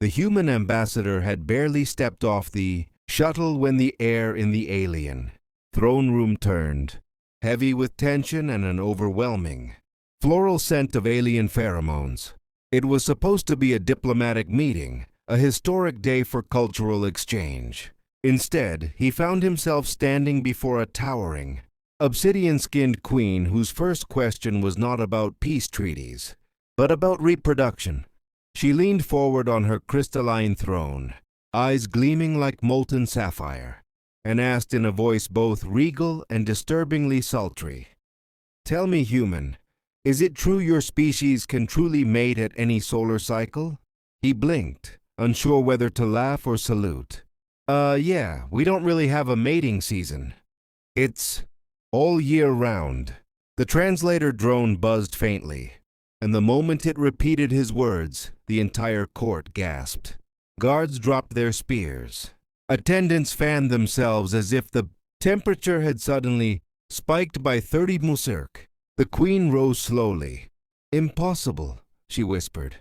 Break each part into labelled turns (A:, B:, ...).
A: The human ambassador had barely stepped off the shuttle when the air in the alien throne room turned, heavy with tension and an overwhelming floral scent of alien pheromones. It was supposed to be a diplomatic meeting, a historic day for cultural exchange. Instead, he found himself standing before a towering, obsidian-skinned queen whose first question was not about peace treaties, but about reproduction. She leaned forward on her crystalline throne, eyes gleaming like molten sapphire, and asked in a voice both regal and disturbingly sultry, "Tell me, human, is it true your species can truly mate at any solar cycle?" He blinked, unsure whether to laugh or salute. Yeah, we don't really have a mating season. It's all year round." The translator drone buzzed faintly, and the moment it repeated his words, the entire court gasped. Guards dropped their spears. Attendants fanned themselves as if the temperature had suddenly spiked by 30 musirk. The queen rose slowly. "Impossible," she whispered,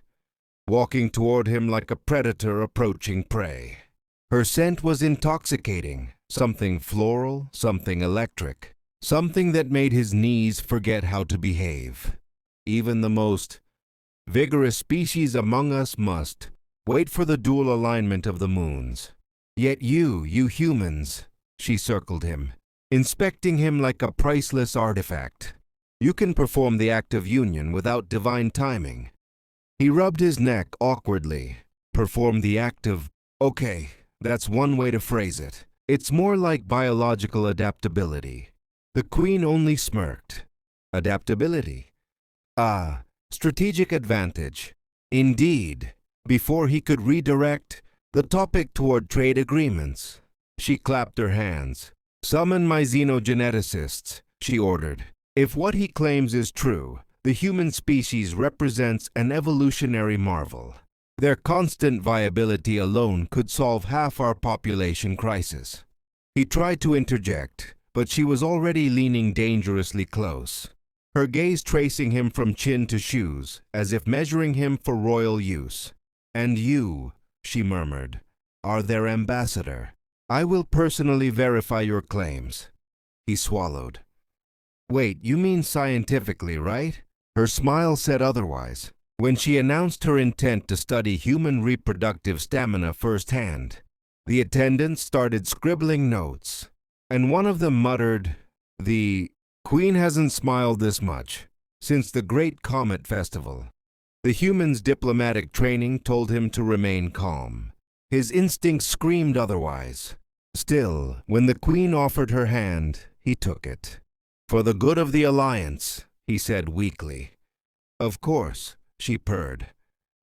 A: walking toward him like a predator approaching prey. Her scent was intoxicating, something floral, something electric, something that made his knees forget how to behave. Even the most vigorous species among us must wait for the dual alignment of the moons. Yet you humans, she circled him, inspecting him like a priceless artifact. You can perform the act of union without divine timing. He rubbed his neck awkwardly. Perform the act of... Okay, that's one way to phrase it. It's more like biological adaptability. The queen only smirked. Adaptability? Ah, strategic advantage. Indeed. Before he could redirect the topic toward trade agreements, she clapped her hands. "Summon my xenogeneticists," she ordered. "If what he claims is true, the human species represents an evolutionary marvel. Their constant viability alone could solve half our population crisis." He tried to interject, but she was already leaning dangerously close, her gaze tracing him from chin to shoes, as if measuring him for royal use. "And you," she murmured, "are their ambassador. I will personally verify your claims." He swallowed. "Wait, you mean scientifically, right?" Her smile said otherwise. When she announced her intent to study human reproductive stamina firsthand, the attendants started scribbling notes, and one of them muttered, "The Queen hasn't smiled this much since the Great Comet Festival." The human's diplomatic training told him to remain calm. His instincts screamed otherwise. Still, when the Queen offered her hand, he took it. "For the good of the Alliance," he said weakly. "Of course," she purred.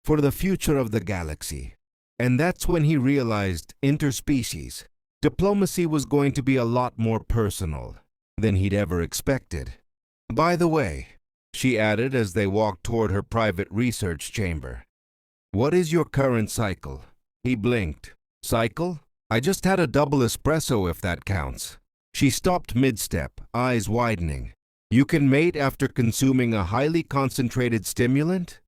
A: "For the future of the galaxy." And that's when he realized interspecies diplomacy was going to be a lot more personal than he'd ever expected. "By the way," she added as they walked toward her private research chamber, "what is your current cycle?" He blinked. "Cycle? I just had a double espresso if that counts." She stopped mid-step, eyes widening. "You can mate after consuming a highly concentrated stimulant?"